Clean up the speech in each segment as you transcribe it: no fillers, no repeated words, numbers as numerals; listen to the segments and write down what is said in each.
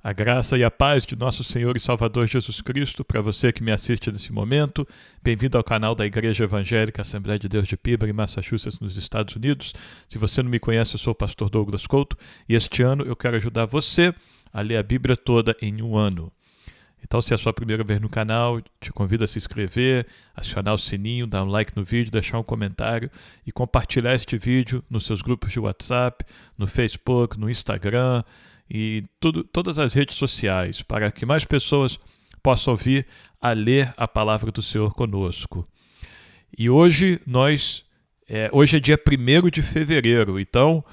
A graça e a paz de nosso Senhor e Salvador Jesus Cristo, para você que me assiste nesse momento. Bem-vindo ao canal da Igreja Evangélica Assembleia de Deus de Pittsburgh, Massachusetts, nos Estados Unidos. Se você não me conhece, eu sou o pastor Douglas Couto e este ano eu quero ajudar você a ler a Bíblia toda em um ano. Então, se é a sua primeira vez no canal, te convido a se inscrever, acionar o sininho, dar um like no vídeo, deixar um comentário e compartilhar este vídeo nos seus grupos de WhatsApp, no Facebook, no Instagram e todas as redes sociais, para que mais pessoas possam ouvir a ler a palavra do Senhor conosco. E hoje é dia 1º de fevereiro, então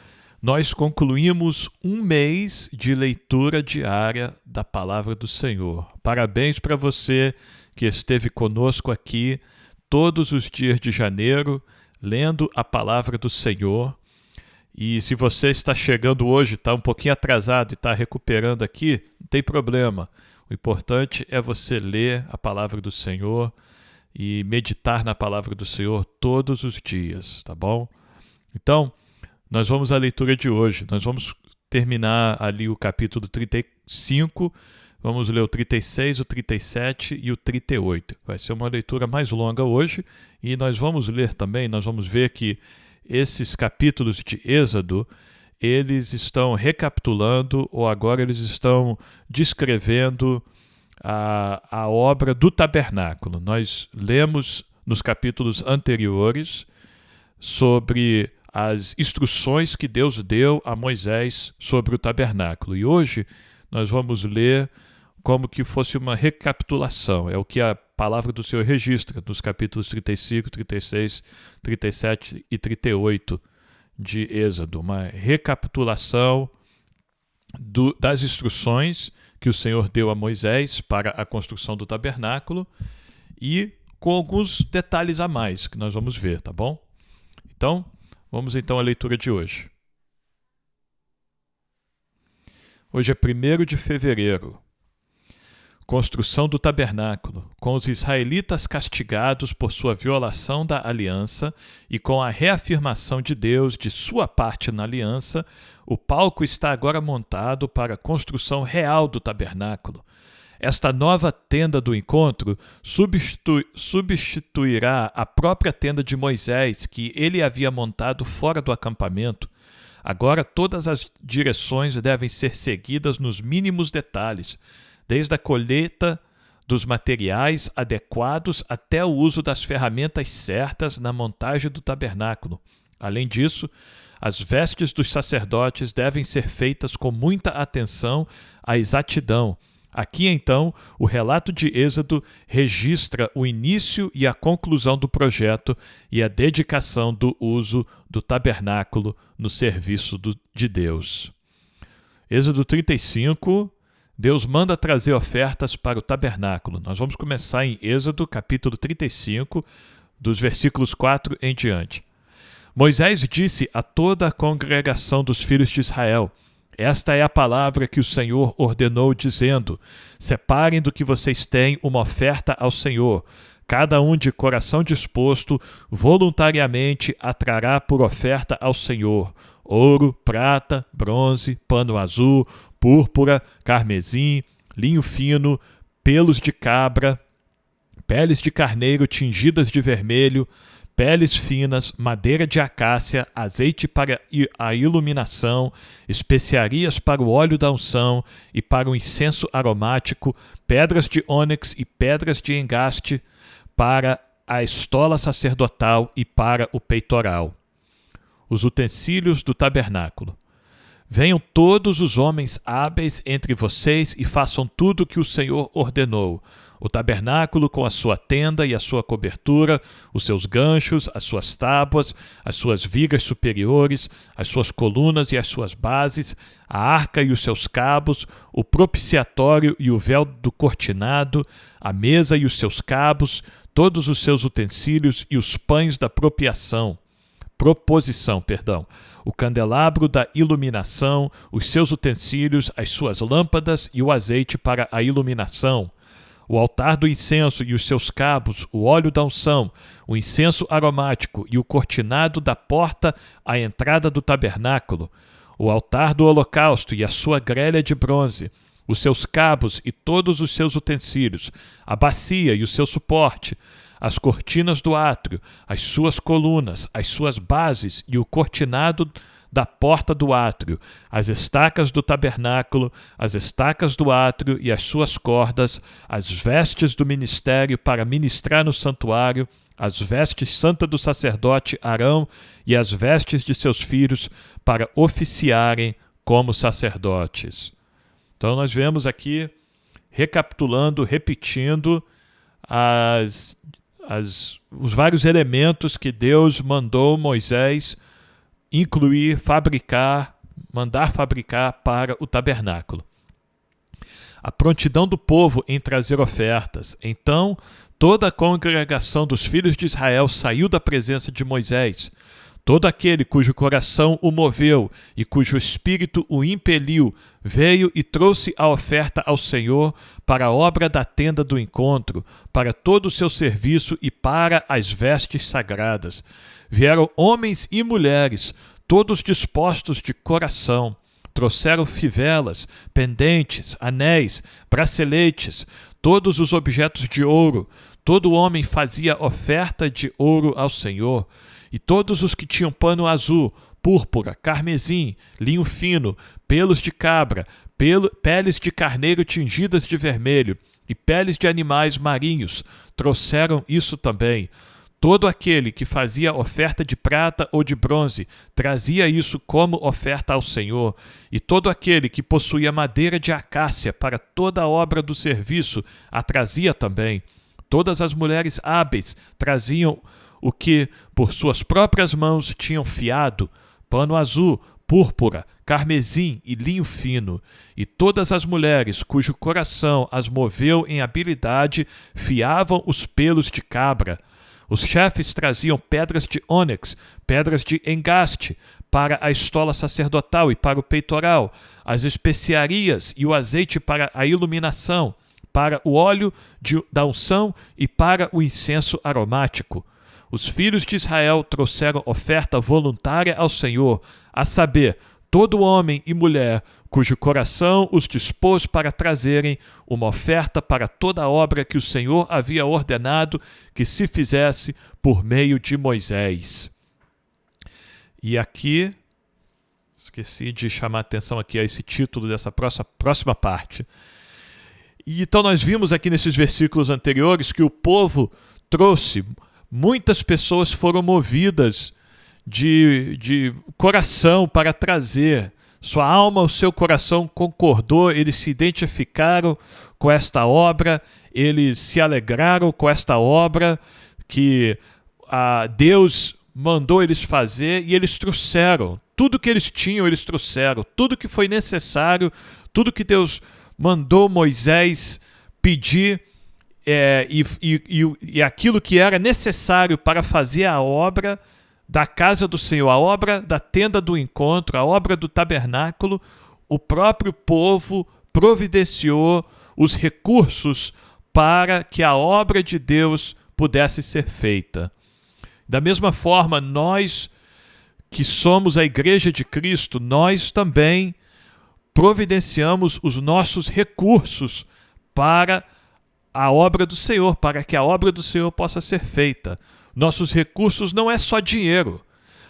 nós concluímos um mês de leitura diária da palavra do Senhor. Parabéns para você que esteve conosco aqui todos os dias de janeiro, lendo a palavra do Senhor. E se você está chegando hoje, está um pouquinho atrasado e está recuperando aqui, não tem problema. O importante é você ler a palavra do Senhor e meditar na palavra do Senhor todos os dias, tá bom? Então, nós vamos à leitura de hoje. Nós vamos terminar ali o capítulo 35, vamos ler o 36, o 37 e o 38. Vai ser uma leitura mais longa hoje e nós vamos ler também, nós vamos ver que esses capítulos de Êxodo, eles estão recapitulando ou agora eles estão descrevendo a obra do tabernáculo. Nós lemos nos capítulos anteriores sobre as instruções que Deus deu a Moisés sobre o tabernáculo. E hoje nós vamos ler como que fosse uma recapitulação. É o que a palavra do Senhor registra nos capítulos 35, 36, 37 e 38 de Êxodo. Uma recapitulação das instruções que o Senhor deu a Moisés para a construção do tabernáculo e com alguns detalhes a mais que nós vamos ver, tá bom? Então, vamos então à leitura de hoje. Hoje é 1º de fevereiro. Construção do tabernáculo, com os israelitas castigados por sua violação da aliança e com a reafirmação de Deus de sua parte na aliança, o palco está agora montado para a construção real do tabernáculo. Esta nova tenda do encontro substituirá a própria tenda de Moisés, que ele havia montado fora do acampamento. Agora todas as direções devem ser seguidas nos mínimos detalhes, desde a colheita dos materiais adequados até o uso das ferramentas certas na montagem do tabernáculo. Além disso, as vestes dos sacerdotes devem ser feitas com muita atenção à exatidão. Aqui, então, o relato de Êxodo registra o início e a conclusão do projeto e a dedicação do uso do tabernáculo no serviço de Deus. Êxodo 35, Deus manda trazer ofertas para o tabernáculo. Nós vamos começar em Êxodo, capítulo 35, dos versículos 4 em diante. Moisés disse a toda a congregação dos filhos de Israel: esta é a palavra que o Senhor ordenou, dizendo: separem do que vocês têm uma oferta ao Senhor. Cada um de coração disposto, voluntariamente atrará por oferta ao Senhor ouro, prata, bronze, pano azul, púrpura, carmesim, linho fino, pelos de cabra, peles de carneiro tingidas de vermelho, peles finas, madeira de acácia, azeite para a iluminação, especiarias para o óleo da unção e para o incenso aromático, pedras de ônix e pedras de engaste para a estola sacerdotal e para o peitoral. Os utensílios do tabernáculo. Venham todos os homens hábeis entre vocês e façam tudo o que o Senhor ordenou. O tabernáculo com a sua tenda e a sua cobertura, os seus ganchos, as suas tábuas, as suas vigas superiores, as suas colunas e as suas bases, a arca e os seus cabos, o propiciatório e o véu do cortinado, a mesa e os seus cabos, todos os seus utensílios e os pães da proposição, o candelabro da iluminação, os seus utensílios, as suas lâmpadas e o azeite para a iluminação, o altar do incenso e os seus cabos, o óleo da unção, o incenso aromático e o cortinado da porta à entrada do tabernáculo, o altar do holocausto e a sua grelha de bronze, os seus cabos e todos os seus utensílios, a bacia e o seu suporte, as cortinas do átrio, as suas colunas, as suas bases e o cortinado da porta do átrio, as estacas do tabernáculo, as estacas do átrio e as suas cordas, as vestes do ministério para ministrar no santuário, as vestes santas do sacerdote Arão e as vestes de seus filhos para oficiarem como sacerdotes. Então nós vemos aqui, recapitulando, repetindo os vários elementos que Deus mandou Moisés incluir, mandar fabricar para o tabernáculo. A prontidão do povo em trazer ofertas. Então, toda a congregação dos filhos de Israel saiu da presença de Moisés. Todo aquele cujo coração o moveu e cujo espírito o impeliu, veio e trouxe a oferta ao Senhor para a obra da tenda do encontro, para todo o seu serviço e para as vestes sagradas. Vieram homens e mulheres, todos dispostos de coração. Trouxeram fivelas, pendentes, anéis, braceletes, todos os objetos de ouro. Todo homem fazia oferta de ouro ao Senhor. E todos os que tinham pano azul, púrpura, carmesim, linho fino, pelos de cabra, peles de carneiro tingidas de vermelho e peles de animais marinhos, trouxeram isso também. Todo aquele que fazia oferta de prata ou de bronze trazia isso como oferta ao Senhor, e todo aquele que possuía madeira de acácia para toda a obra do serviço a trazia também. Todas as mulheres hábeis traziam o que por suas próprias mãos tinham fiado, pano azul, púrpura, carmesim e linho fino, e todas as mulheres cujo coração as moveu em habilidade fiavam os pelos de cabra. Os chefes traziam pedras de ônix, pedras de engaste, para a estola sacerdotal e para o peitoral, as especiarias e o azeite para a iluminação, para o óleo da unção e para o incenso aromático. Os filhos de Israel trouxeram oferta voluntária ao Senhor, a saber, todo homem e mulher cujo coração os dispôs para trazerem uma oferta para toda a obra que o Senhor havia ordenado que se fizesse por meio de Moisés. E aqui, esqueci de chamar a atenção aqui a esse título dessa próxima parte. E então nós vimos aqui nesses versículos anteriores que o povo trouxe, muitas pessoas foram movidas de coração para trazer. Sua alma, o seu coração concordou, eles se identificaram com esta obra, eles se alegraram com esta obra que Deus mandou eles fazer, e eles trouxeram. Tudo que eles tinham, eles trouxeram. Tudo que foi necessário, tudo que Deus mandou Moisés pedir, e aquilo que era necessário para fazer a obra da casa do Senhor, a obra da tenda do encontro, a obra do tabernáculo, o próprio povo providenciou os recursos para que a obra de Deus pudesse ser feita. Da mesma forma, nós que somos a Igreja de Cristo, nós também providenciamos os nossos recursos para a obra do Senhor, para que a obra do Senhor possa ser feita. Nossos recursos não é só dinheiro.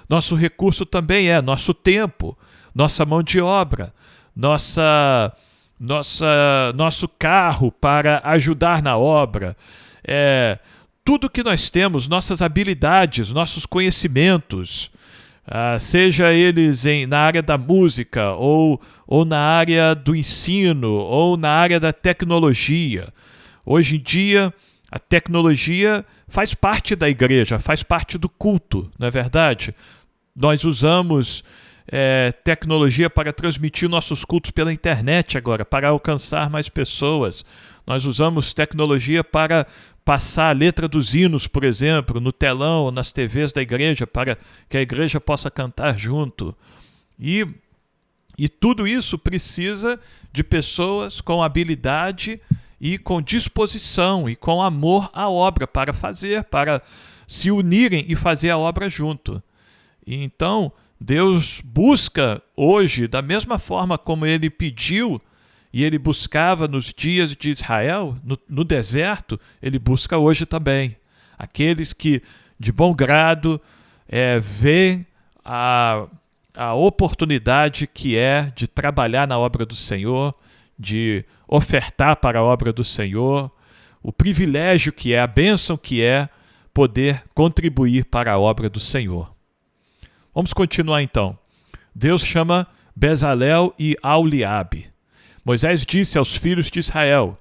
Nosso recurso também é nosso tempo, nossa mão de obra, nosso carro para ajudar na obra. Tudo que nós temos, nossas habilidades, nossos conhecimentos, seja eles na área da música, ou na área do ensino, ou na área da tecnologia. Hoje em dia, a tecnologia faz parte da igreja, faz parte do culto, não é verdade? Nós usamos tecnologia para transmitir nossos cultos pela internet agora, para alcançar mais pessoas. Nós usamos tecnologia para passar a letra dos hinos, por exemplo, no telão ou nas TVs da igreja, para que a igreja possa cantar junto. E tudo isso precisa de pessoas com habilidade e com disposição e com amor à obra para fazer, para se unirem e fazer a obra junto. E então, Deus busca hoje, da mesma forma como Ele pediu e ele buscava nos dias de Israel, no deserto, ele busca hoje também. Aqueles que, de bom grado, veem a oportunidade que é de trabalhar na obra do Senhor, de ofertar para a obra do Senhor, o privilégio que é, a bênção que é poder contribuir para a obra do Senhor. Vamos continuar então. Deus chama Bezalel e Aholiabe. Moisés disse aos filhos de Israel: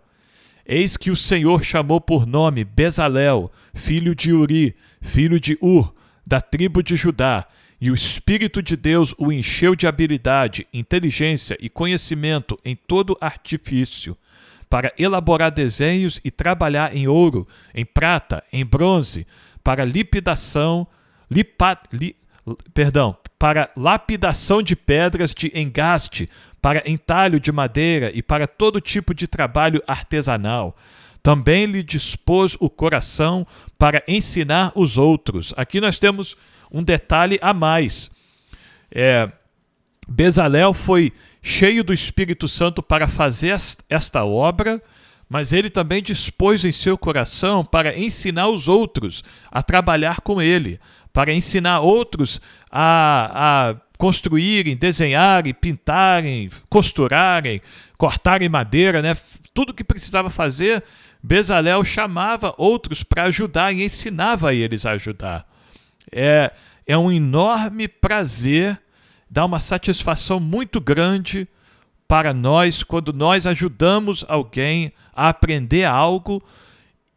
eis que o Senhor chamou por nome Bezalel, filho de Uri, filho de Ur, da tribo de Judá, e o Espírito de Deus o encheu de habilidade, inteligência e conhecimento em todo artifício, para elaborar desenhos e trabalhar em ouro, em prata, em bronze, para para lapidação de pedras de engaste, para entalho de madeira e para todo tipo de trabalho artesanal. Também lhe dispôs o coração para ensinar os outros. Aqui nós temos um detalhe a mais. Bezalel foi cheio do Espírito Santo para fazer esta obra, mas ele também dispôs em seu coração para ensinar os outros a trabalhar com ele, para ensinar outros a construírem, desenharem, pintarem, costurarem, cortarem madeira, né? Tudo que precisava fazer, Bezalel chamava outros para ajudar e ensinava eles a ajudar. É um enorme prazer, dá uma satisfação muito grande para nós quando nós ajudamos alguém a aprender algo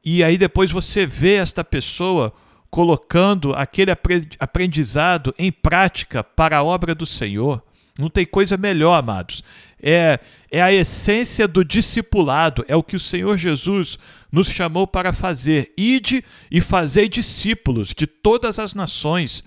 e aí depois você vê esta pessoa colocando aquele aprendizado em prática para a obra do Senhor. Não tem coisa melhor, amados. É a essência do discipulado, é o que o Senhor Jesus nos chamou para fazer. Ide e fazei discípulos de todas as nações.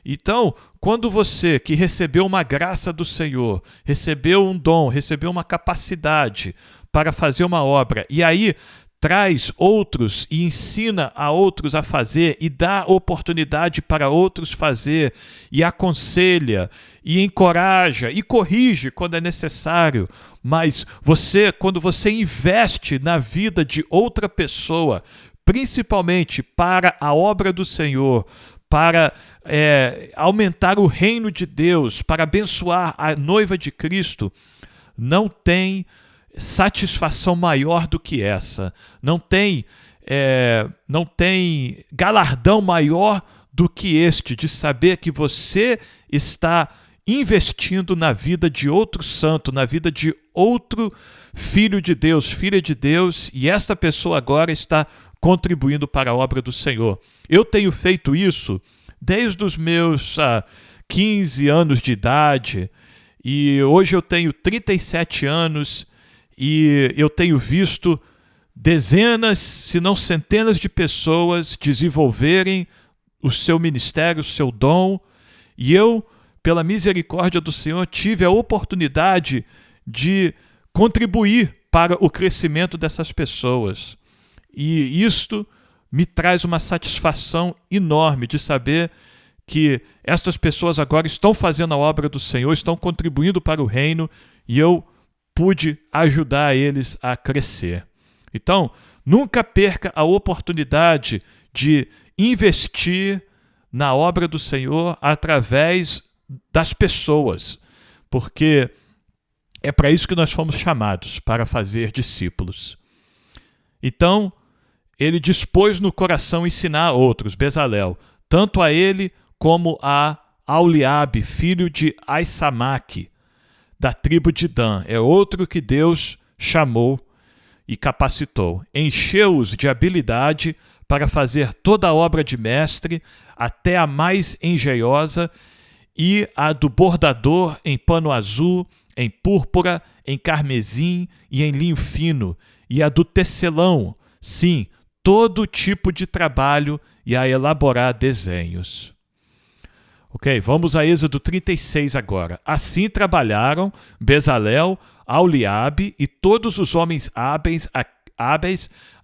Então, quando você que recebeu uma graça do Senhor, recebeu um dom, recebeu uma capacidade para fazer uma obra, e aí traz outros e ensina a outros a fazer e dá oportunidade para outros fazer e aconselha e encoraja e corrige quando é necessário, mas quando você investe na vida de outra pessoa, principalmente para a obra do Senhor, para aumentar o reino de Deus, para abençoar a noiva de Cristo, não tem satisfação maior do que essa. Não tem galardão maior do que este, de saber que você está investindo na vida de outro santo, na vida de outro filho de Deus, filha de Deus, e esta pessoa agora está contribuindo para a obra do Senhor. Eu tenho feito isso desde os meus 15 anos de idade, e hoje eu tenho 37 anos, e eu tenho visto dezenas, se não centenas de pessoas desenvolverem o seu ministério, o seu dom, e eu, pela misericórdia do Senhor, tive a oportunidade de contribuir para o crescimento dessas pessoas. E isto me traz uma satisfação enorme de saber que estas pessoas agora estão fazendo a obra do Senhor, estão contribuindo para o reino, e eu pude ajudar eles a crescer. Então, nunca perca a oportunidade de investir na obra do Senhor através das pessoas, porque é para isso que nós fomos chamados, para fazer discípulos. Então, ele dispôs no coração ensinar a outros, Bezalel, tanto a ele como a Aholiabe, filho de Ahisamaque, da tribo de Dan. É outro que Deus chamou e capacitou. Encheu-os de habilidade para fazer toda a obra de mestre, até a mais engenhosa, e a do bordador em pano azul, em púrpura, em carmesim e em linho fino, e a do tecelão, sim, todo tipo de trabalho, e a elaborar desenhos. Ok, vamos a Êxodo 36 agora. Assim trabalharam Bezalel, Aholiabe e todos os homens hábeis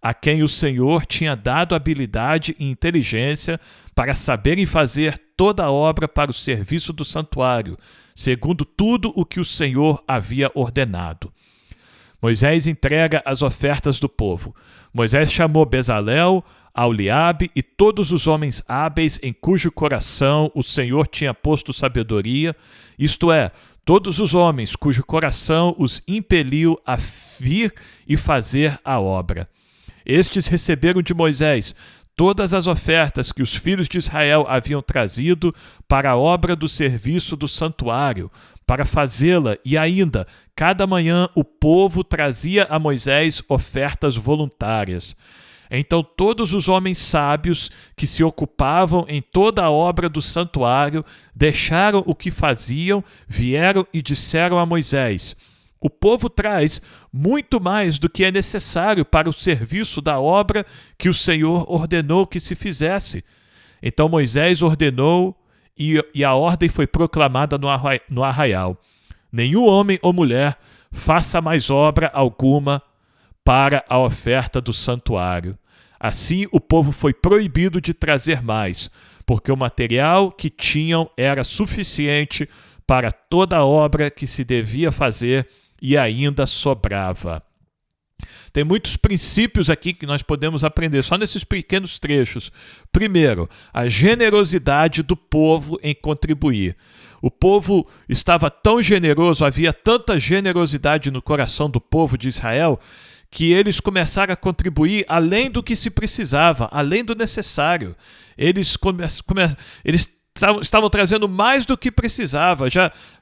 a quem o Senhor tinha dado habilidade e inteligência para saberem fazer toda a obra para o serviço do santuário, segundo tudo o que o Senhor havia ordenado. Moisés entrega as ofertas do povo. Moisés chamou Bezalel, Aholiabe e todos os homens hábeis em cujo coração o Senhor tinha posto sabedoria, isto é, todos os homens cujo coração os impeliu a vir e fazer a obra. Estes receberam de Moisés todas as ofertas que os filhos de Israel haviam trazido para a obra do serviço do santuário, para fazê-la, e ainda, cada manhã o povo trazia a Moisés ofertas voluntárias. Então todos os homens sábios que se ocupavam em toda a obra do santuário deixaram o que faziam, vieram e disseram a Moisés: o povo traz muito mais do que é necessário para o serviço da obra que o Senhor ordenou que se fizesse. Então Moisés ordenou e a ordem foi proclamada no arraial: nenhum homem ou mulher faça mais obra alguma para a oferta do santuário. Assim, o povo foi proibido de trazer mais, porque o material que tinham era suficiente para toda a obra que se devia fazer e ainda sobrava. Tem muitos princípios aqui que nós podemos aprender só nesses pequenos trechos. Primeiro, a generosidade do povo em contribuir. O povo estava tão generoso, havia tanta generosidade no coração do povo de Israel, que eles começaram a contribuir além do que se precisava, além do necessário. Eles estavam trazendo mais do que precisava,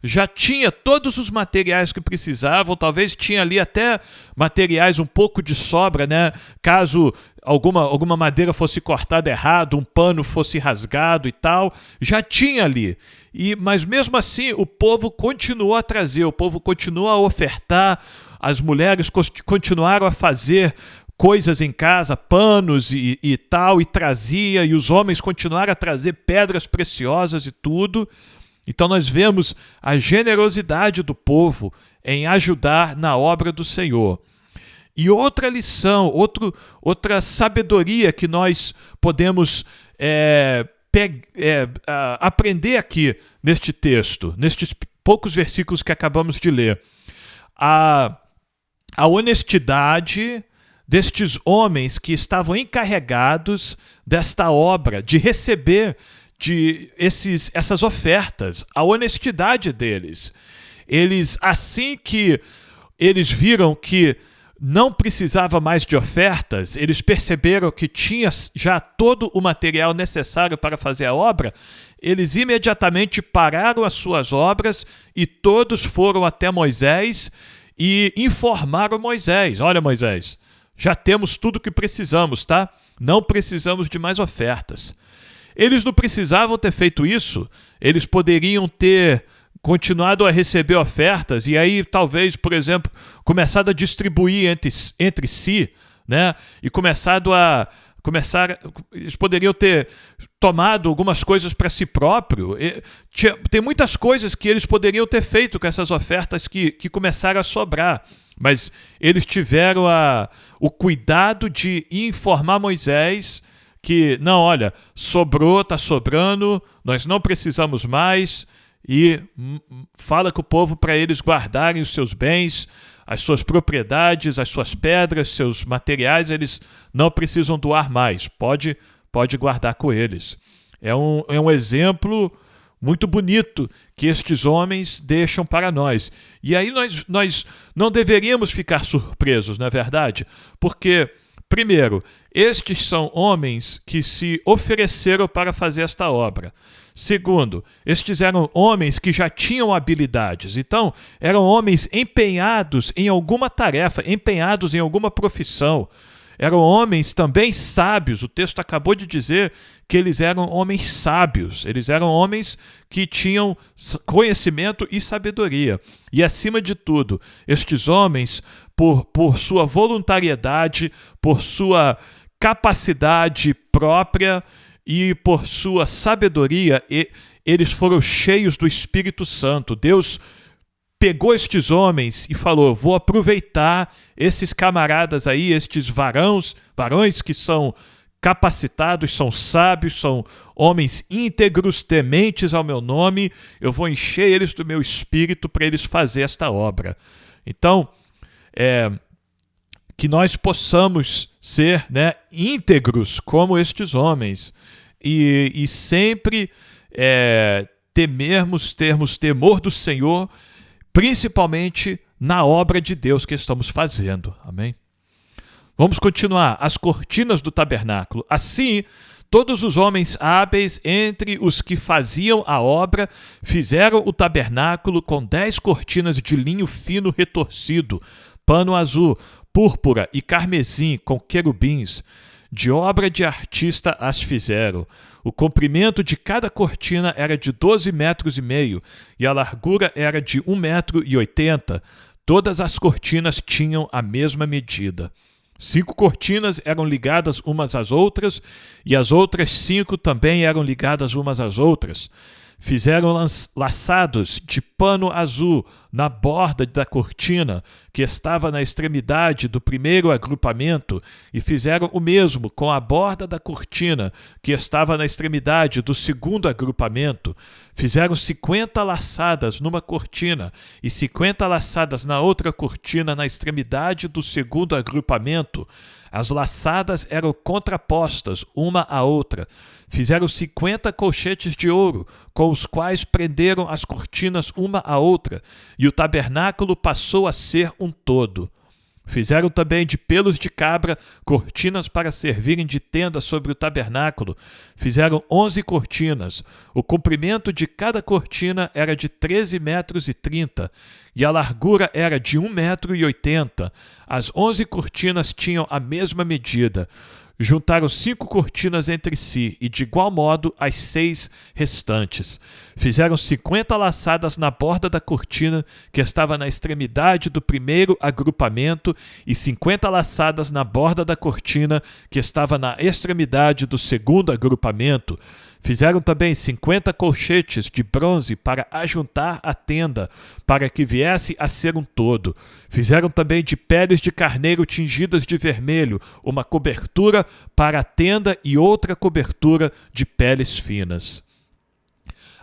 já tinha todos os materiais que precisavam, talvez tinha ali até materiais um pouco de sobra, né? Caso alguma madeira fosse cortada errado, um pano fosse rasgado e tal, já tinha ali. Mas mesmo assim o povo continuou a trazer, o povo continuou a ofertar, as mulheres continuaram a fazer coisas em casa, panos e tal, e trazia, e os homens continuaram a trazer pedras preciosas e tudo. Então nós vemos a generosidade do povo em ajudar na obra do Senhor. E outra lição, outra sabedoria que nós podemos aprender aqui neste texto, nestes poucos versículos que acabamos de ler. A honestidade destes homens que estavam encarregados desta obra, de receber essas ofertas, a honestidade deles. Assim que eles viram que não precisava mais de ofertas, eles perceberam que tinha já todo o material necessário para fazer a obra, eles imediatamente pararam as suas obras e todos foram até Moisés e informaram Moisés: olha, Moisés, já temos tudo o que precisamos, tá? Não precisamos de mais ofertas. Eles não precisavam ter feito isso, eles poderiam ter continuado a receber ofertas e aí talvez, por exemplo, começado a distribuir entre si, né? E eles poderiam ter tomado algumas coisas para si próprio. Tem muitas coisas que eles poderiam ter feito com essas ofertas que começaram a sobrar, mas eles tiveram o cuidado de informar Moisés que, não, olha, sobrou, está sobrando, nós não precisamos mais, e fala com o povo para eles guardarem os seus bens, as suas propriedades, as suas pedras, seus materiais, eles não precisam doar mais, pode guardar com eles. É um exemplo muito bonito que estes homens deixam para nós. E aí nós não deveríamos ficar surpresos, não é verdade? Porque, primeiro, estes são homens que se ofereceram para fazer esta obra. Segundo, estes eram homens que já tinham habilidades. Então, eram homens empenhados em alguma tarefa, empenhados em alguma profissão. Eram homens também sábios. O texto acabou de dizer que eles eram homens sábios. Eles eram homens que tinham conhecimento e sabedoria. E, acima de tudo, estes homens, por sua voluntariedade, por sua capacidade própria e por sua sabedoria, eles foram cheios do Espírito Santo. Deus pegou estes homens e falou: vou aproveitar esses camaradas aí, estes varões que são capacitados, são sábios, são homens íntegros, tementes ao meu nome, eu vou encher eles do meu Espírito para eles fazerem esta obra. Então, que nós possamos ser, né, íntegros como estes homens e sempre termos temor do Senhor, principalmente na obra de Deus que estamos fazendo. Amém? Vamos continuar. As cortinas do tabernáculo. Assim, todos os homens hábeis entre os que faziam a obra fizeram o tabernáculo com 10 cortinas de linho fino retorcido, pano azul, púrpura e carmesim com querubins. De obra de artista as fizeram. O comprimento de cada cortina era de 12,5 metros e a largura era de 1,80 m. Todas as cortinas tinham a mesma medida. 5 cortinas eram ligadas umas às outras, e as outras 5 também eram ligadas umas às outras. Fizeram laçados de pano azul na borda da cortina, que estava na extremidade do primeiro agrupamento, e fizeram o mesmo com a borda da cortina, que estava na extremidade do segundo agrupamento. Fizeram 50 laçadas numa cortina e 50 laçadas na outra cortina na extremidade do segundo agrupamento. As laçadas eram contrapostas uma à outra. Fizeram 50 colchetes de ouro, com os quais prenderam as cortinas uma à outra, e o tabernáculo passou a ser um todo. Fizeram também de pelos de cabra cortinas para servirem de tenda sobre o tabernáculo. Fizeram 11 cortinas. O comprimento de cada cortina era de 13,30 metros e a largura era de 1,80 m. As 11 cortinas tinham a mesma medida. Juntaram 5 cortinas entre si, e de igual modo as 6 restantes. Fizeram 50 laçadas na borda da cortina, que estava na extremidade do primeiro agrupamento, e 50 laçadas na borda da cortina, que estava na extremidade do segundo agrupamento. Fizeram também 50 colchetes de bronze para ajuntar a tenda, para que viesse a ser um todo. Fizeram também de peles de carneiro tingidas de vermelho, uma cobertura para a tenda e outra cobertura de peles finas.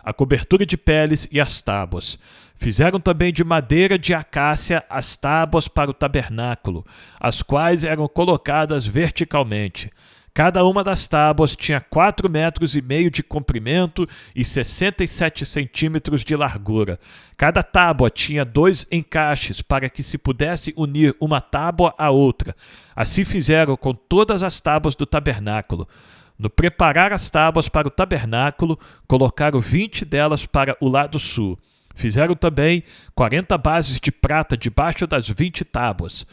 A cobertura de peles e as tábuas. Fizeram também de madeira de acácia as tábuas para o tabernáculo, as quais eram colocadas verticalmente. Cada uma das tábuas tinha 4,5 metros de comprimento e 67 centímetros de largura. Cada tábua tinha 2 encaixes para que se pudesse unir uma tábua à outra. Assim fizeram com todas as tábuas do tabernáculo. No preparar as tábuas para o tabernáculo, colocaram 20 delas para o lado sul. Fizeram também 40 bases de prata debaixo das 20 tábuas.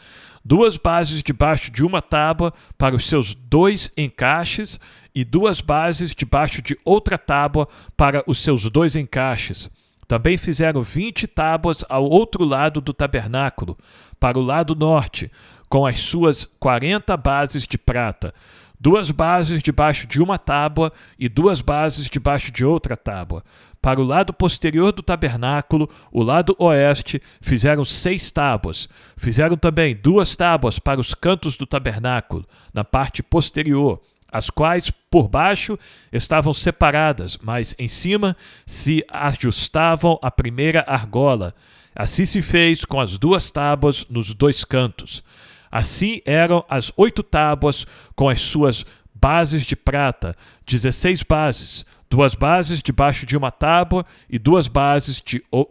2 bases debaixo de uma tábua para os seus 2 encaixes e 2 bases debaixo de outra tábua para os seus 2 encaixes. Também fizeram 20 tábuas ao outro lado do tabernáculo, para o lado norte, com as suas 40 bases de prata. 2 bases debaixo de uma tábua e 2 bases debaixo de outra tábua. Para o lado posterior do tabernáculo, o lado oeste, fizeram 6 tábuas. Fizeram também 2 tábuas para os cantos do tabernáculo, na parte posterior, as quais, por baixo, estavam separadas, mas em cima se ajustavam à primeira argola. Assim se fez com as 2 tábuas nos 2 cantos. Assim eram as 8 tábuas com as suas bases de prata, 16 bases, 2 bases debaixo de uma tábua e 2 bases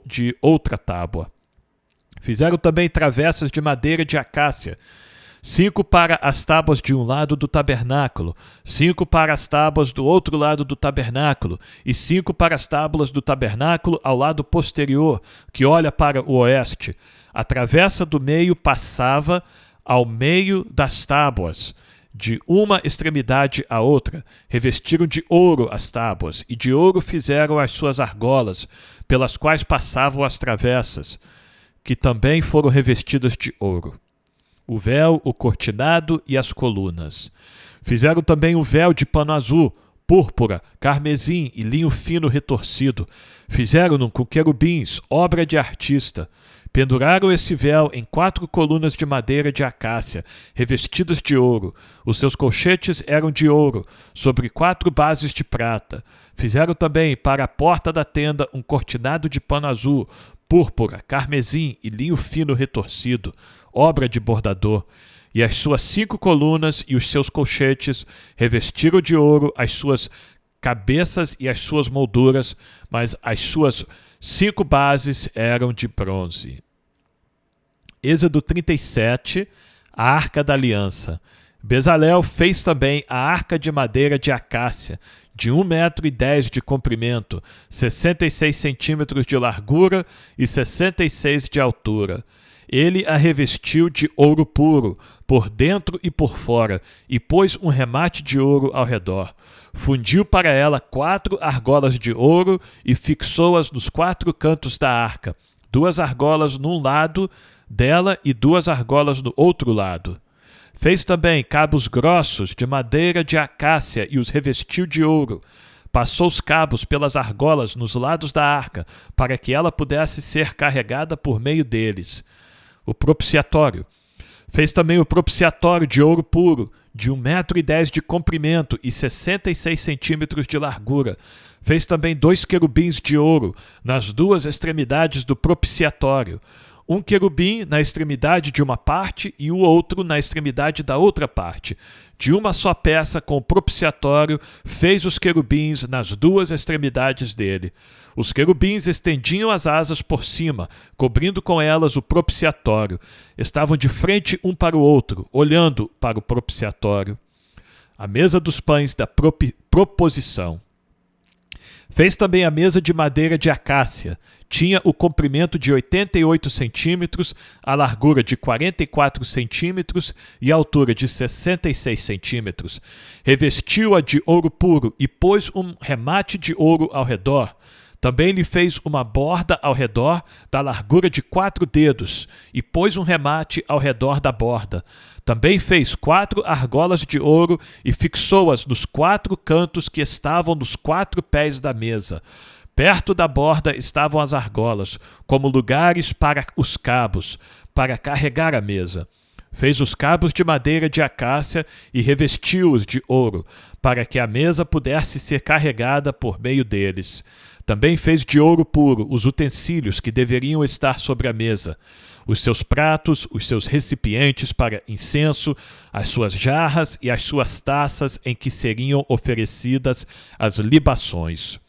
de outra tábua. Fizeram também travessas de madeira de acácia, 5 para as tábuas de um lado do tabernáculo, 5 para as tábuas do outro lado do tabernáculo, e 5 para as tábuas do tabernáculo ao lado posterior, que olha para o oeste. A travessa do meio passava ao meio das tábuas, de uma extremidade à outra. Revestiram de ouro as tábuas, e de ouro fizeram as suas argolas, pelas quais passavam as travessas, que também foram revestidas de ouro. O véu, o cortinado e as colunas. Fizeram também um véu de pano azul, púrpura, carmesim e linho fino retorcido. Fizeram-no com querubins, obra de artista. Penduraram esse véu em 4 colunas de madeira de acácia, revestidas de ouro. Os seus colchetes eram de ouro, sobre 4 bases de prata. Fizeram também para a porta da tenda um cortinado de pano azul, púrpura, carmesim e linho fino retorcido, obra de bordador. E as suas 5 colunas e os seus colchetes revestiram de ouro as suas cabeças e as suas molduras, mas as suas 5 bases eram de bronze. Êxodo 37, a Arca da Aliança. Bezalel fez também a arca de madeira de acácia, de 1,10 m de comprimento, 66 centímetros de largura e 66 de altura. Ele a revestiu de ouro puro, por dentro e por fora, e pôs um remate de ouro ao redor. Fundiu para ela 4 argolas de ouro e fixou-as nos 4 cantos da arca, 2 argolas num lado dela e 2 argolas no outro lado. Fez também cabos grossos de madeira de acácia e os revestiu de ouro. Passou os cabos pelas argolas nos lados da arca, para que ela pudesse ser carregada por meio deles. O propiciatório. Fez também o propiciatório de ouro puro, de 1,10 m de comprimento e 66 centímetros de largura. Fez também 2 querubins de ouro nas 2 extremidades do propiciatório. Um querubim na extremidade de uma parte e o outro na extremidade da outra parte. De uma só peça com o propiciatório, fez os querubins nas 2 extremidades dele. Os querubins estendiam as asas por cima, cobrindo com elas o propiciatório. Estavam de frente um para o outro, olhando para o propiciatório. A mesa dos pães da proposição. Fez também a mesa de madeira de acácia. Tinha o comprimento de 88 centímetros, a largura de 44 centímetros e a altura de 66 centímetros. Revestiu-a de ouro puro e pôs um remate de ouro ao redor. Também lhe fez uma borda ao redor da largura de 4 dedos e pôs um remate ao redor da borda. Também fez 4 argolas de ouro e fixou-as nos 4 cantos que estavam nos 4 pés da mesa. Perto da borda estavam as argolas, como lugares para os cabos, para carregar a mesa. Fez os cabos de madeira de acácia e revestiu-os de ouro, para que a mesa pudesse ser carregada por meio deles. Também fez de ouro puro os utensílios que deveriam estar sobre a mesa, os seus pratos, os seus recipientes para incenso, as suas jarras e as suas taças em que seriam oferecidas as libações.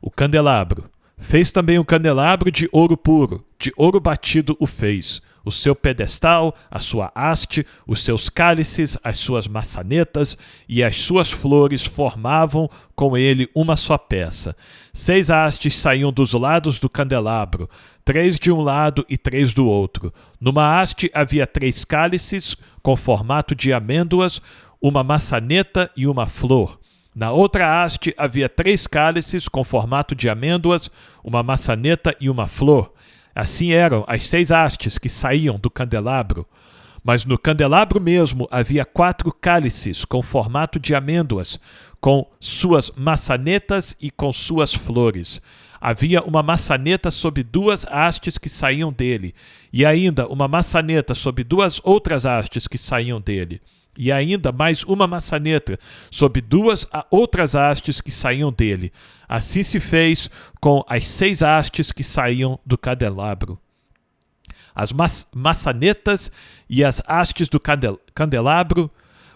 O candelabro. Fez também um candelabro de ouro puro, de ouro batido o fez. O seu pedestal, a sua haste, os seus cálices, as suas maçanetas e as suas flores formavam com ele uma só peça. 6 hastes saíam dos lados do candelabro, 3 de um lado e 3 do outro. Numa haste havia 3 cálices com formato de amêndoas, uma maçaneta e uma flor. Na outra haste havia 3 cálices com formato de amêndoas, uma maçaneta e uma flor. Assim eram as 6 hastes que saíam do candelabro. Mas no candelabro mesmo havia 4 cálices com formato de amêndoas, com suas maçanetas e com suas flores. Havia uma maçaneta sob 2 hastes que saíam dele, e ainda uma maçaneta sob 2 outras hastes que saíam dele. E ainda mais uma maçaneta sob 2 outras hastes que saíam dele. Assim se fez com as 6 hastes que saíam do candelabro. As maçanetas e as hastes do candelabro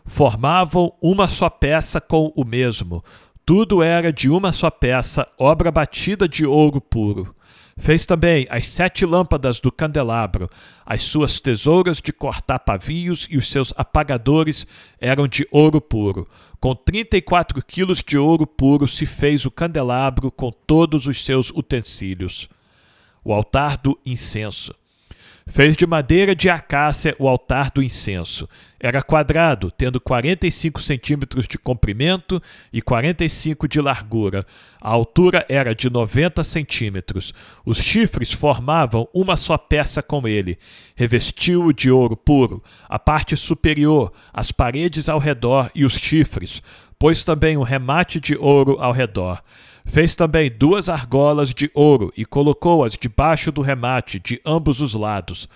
formavam uma só peça com o mesmo. Tudo era de uma só peça, obra batida de ouro puro. Fez também as 7 lâmpadas do candelabro. As suas tesouras de cortar pavios e os seus apagadores eram de ouro puro. Com 34 quilos de ouro puro se fez o candelabro com todos os seus utensílios. O altar do incenso. Fez de madeira de acácia o altar do incenso. Era quadrado, tendo 45 centímetros de comprimento e 45 de largura. A altura era de 90 centímetros. Os chifres formavam uma só peça com ele. Revestiu-o de ouro puro, a parte superior, as paredes ao redor e os chifres. Pôs também um remate de ouro ao redor. Fez também 2 argolas de ouro e colocou-as debaixo do remate de ambos os lados.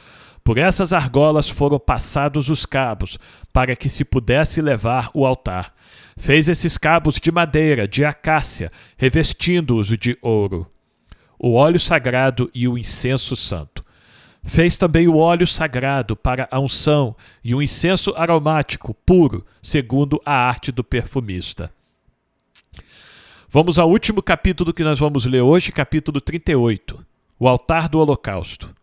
Por essas argolas foram passados os cabos, para que se pudesse levar o altar. Fez esses cabos de madeira, de acácia, revestindo-os de ouro. o óleo sagrado e o incenso santo. Fez também o óleo sagrado para a unção e o incenso aromático puro, segundo a arte do perfumista. Vamos ao último capítulo que nós vamos ler hoje, capítulo 38, o altar do holocausto.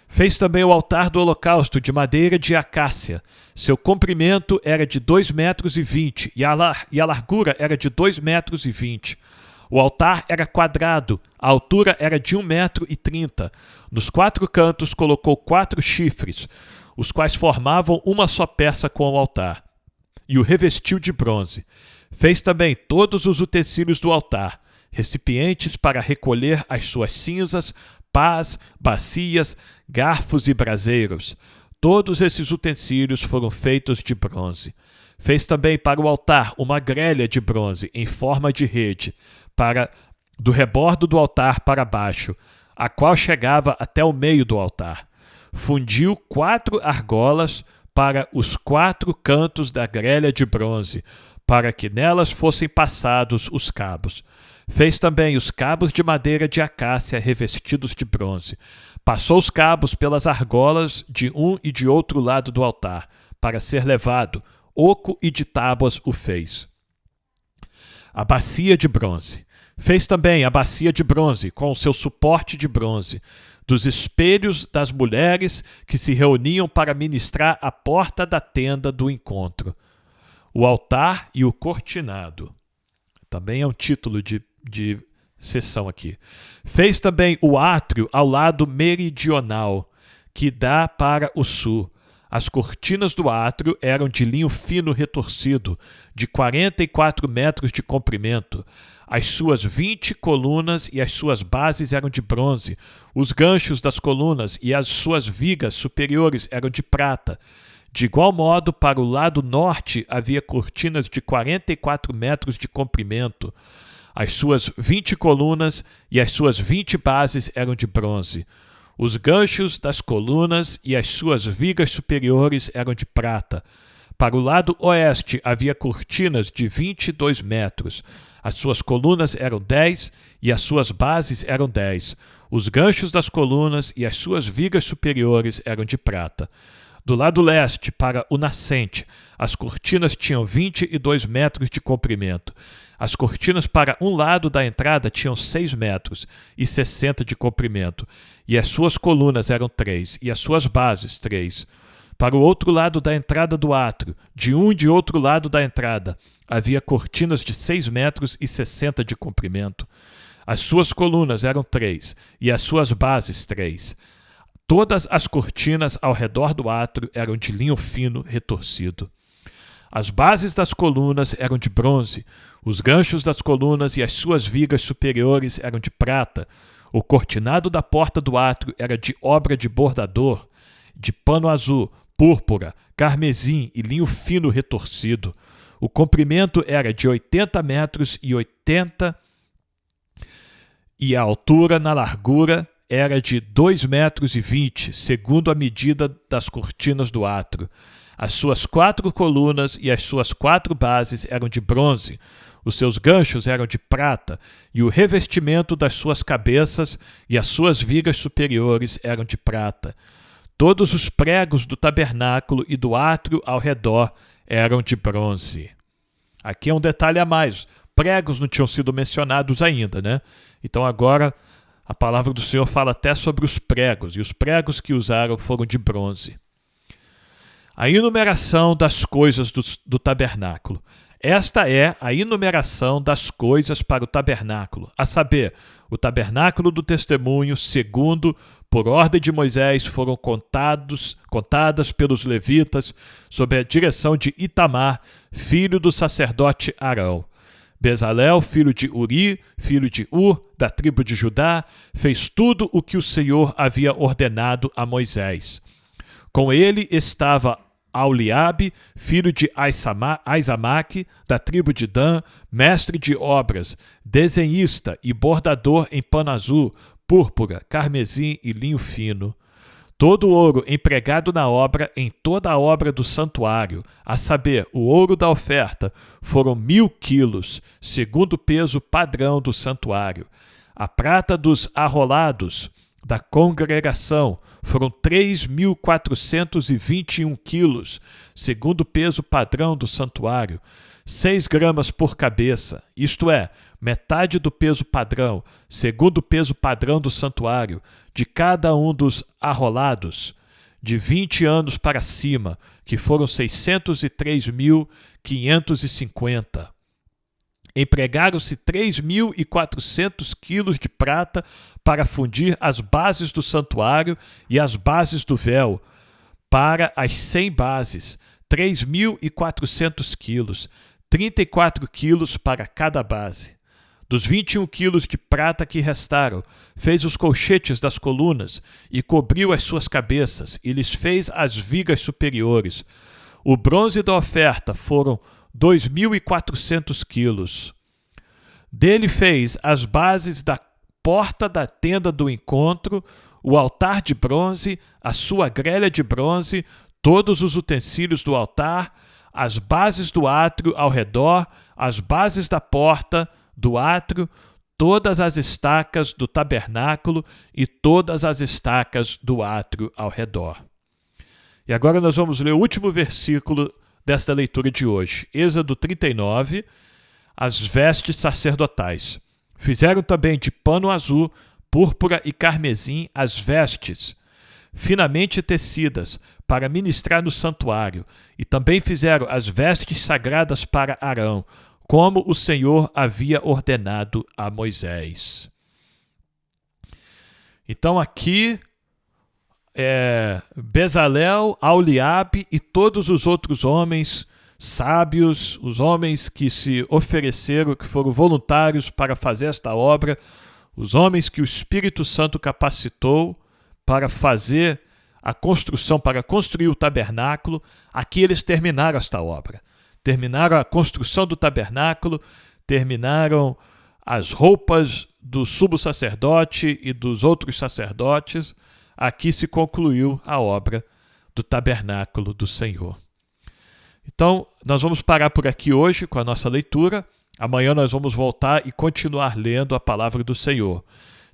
Fez também o altar do holocausto de madeira de acácia. Seu comprimento era de 2,20 metros e a largura era de 2,20 metros. O altar era quadrado, a altura era de 1,30 metro. Nos 4 cantos colocou 4 chifres, os quais formavam uma só peça com o altar, e o revestiu de bronze. Fez também todos os utensílios do altar, recipientes para recolher as suas cinzas, pás, bacias, garfos e braseiros. Todos esses utensílios foram feitos de bronze. Fez também para o altar uma grelha de bronze em forma de rede, do rebordo do altar para baixo, a qual chegava até o meio do altar. Fundiu 4 argolas para os 4 cantos da grelha de bronze, para que nelas fossem passados os cabos. Fez também os cabos de madeira de acácia revestidos de bronze. Passou os cabos pelas argolas de um e de outro lado do altar, para ser levado. Oco e de tábuas o fez. A bacia de bronze. Fez também a bacia de bronze, com o seu suporte de bronze, dos espelhos das mulheres que se reuniam para ministrar à porta da tenda do encontro. O altar e o cortinado. Também é um título de sessão aqui. Fez também o átrio ao lado meridional, que dá para o sul. As cortinas do átrio eram de linho fino retorcido, de 44 metros de comprimento. As suas 20 colunas e as suas bases eram de bronze. Os ganchos das colunas e as suas vigas superiores eram de prata. De igual modo, para o lado norte havia cortinas de 44 metros de comprimento. As suas 20 colunas e as suas 20 bases eram de bronze. Os ganchos das colunas e as suas vigas superiores eram de prata. Para o lado oeste havia cortinas de 22 metros. As suas colunas eram 10 e as suas bases eram 10. Os ganchos das colunas e as suas vigas superiores eram de prata. Do lado leste, para o nascente, as cortinas tinham 22 metros de comprimento. As cortinas para um lado da entrada tinham 6 metros e 60 de comprimento, e as suas colunas eram 3, e as suas bases 3. Para o outro lado da entrada do átrio, de um e de outro lado da entrada, havia cortinas de 6 metros e 60 de comprimento. As suas colunas eram 3, e as suas bases 3. Todas as cortinas ao redor do átrio eram de linho fino retorcido. As bases das colunas eram de bronze, os ganchos das colunas e as suas vigas superiores eram de prata. O cortinado da porta do átrio era de obra de bordador, de pano azul, púrpura, carmesim e linho fino retorcido. O comprimento era de 80 metros e a altura na largura era de 2,20 metros, segundo a medida das cortinas do átrio. As suas 4 colunas e as suas 4 bases eram de bronze, os seus ganchos eram de prata, e o revestimento das suas cabeças e as suas vigas superiores eram de prata. Todos os pregos do tabernáculo e do átrio ao redor eram de bronze. Aqui é um detalhe a mais. Pregos não tinham sido mencionados ainda, né? Então agora a palavra do Senhor fala até sobre os pregos, e os pregos que usaram foram de bronze. A enumeração das coisas do tabernáculo. Esta é a enumeração das coisas para o tabernáculo, a saber, o tabernáculo do testemunho, segundo, por ordem de Moisés, foram contadas pelos levitas, sob a direção de Itamar, filho do sacerdote Arão. Bezalel, filho de Uri, filho de Ur, da tribo de Judá, fez tudo o que o Senhor havia ordenado a Moisés. Com ele estava Auliabe, filho de Aizamaque, da tribo de Dan, mestre de obras, desenhista e bordador em pano azul, púrpura, carmesim e linho fino. Todo o ouro empregado na obra, em toda a obra do santuário, a saber, o ouro da oferta, foram 1.000 quilos, segundo o peso padrão do santuário. A prata dos arrolados da congregação foram 3.421 quilos, segundo o peso padrão do santuário, 6 gramas por cabeça, isto é, metade do peso padrão, segundo o peso padrão do santuário, de cada um dos arrolados, de 20 anos para cima, que foram 603.550. Empregaram-se 3.400 quilos de prata para fundir as bases do santuário e as bases do véu, para as 100 bases, 3.400 quilos, 34 quilos para cada base. Dos 21 quilos de prata que restaram, fez os colchetes das colunas e cobriu as suas cabeças e lhes fez as vigas superiores. O bronze da oferta foram 2.400 quilos. Dele fez as bases da porta da tenda do encontro, o altar de bronze, a sua grelha de bronze, todos os utensílios do altar, as bases do átrio ao redor, as bases da porta do átrio, todas as estacas do tabernáculo e todas as estacas do átrio ao redor. E agora nós vamos ler o último versículo desta leitura de hoje, Êxodo 39, as vestes sacerdotais. Fizeram também de pano azul, púrpura e carmesim as vestes, finamente tecidas, para ministrar no santuário, e também fizeram as vestes sagradas para Arão, como o Senhor havia ordenado a Moisés. Então aqui Bezalel, Aholiabe e todos os outros homens sábios, os homens que se ofereceram, que foram voluntários para fazer esta obra, os homens que o Espírito Santo capacitou para fazer a construção, para construir o tabernáculo, aqui eles terminaram esta obra. Terminaram a construção do tabernáculo, terminaram as roupas do sumo sacerdote e dos outros sacerdotes. Aqui se concluiu a obra do tabernáculo do Senhor. Então, nós vamos parar por aqui hoje com a nossa leitura. Amanhã nós vamos voltar e continuar lendo a palavra do Senhor.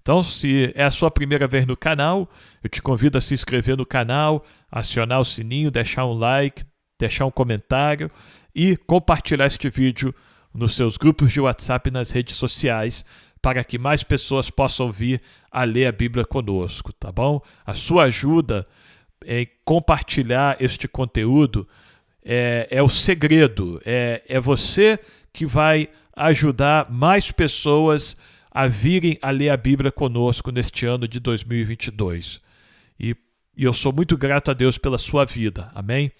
Então, se é a sua primeira vez no canal, eu te convido a se inscrever no canal, acionar o sininho, deixar um like, deixar um comentário e compartilhar este vídeo nos seus grupos de WhatsApp e nas redes sociais, para que mais pessoas possam vir a ler a Bíblia conosco, tá bom? A sua ajuda em compartilhar este conteúdo é o segredo, é você que vai ajudar mais pessoas a virem a ler a Bíblia conosco neste ano de 2022. E eu sou muito grato a Deus pela sua vida, amém?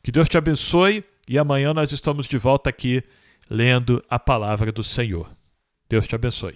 Que Deus te abençoe e amanhã nós estamos de volta aqui lendo a palavra do Senhor. Deus te abençoe.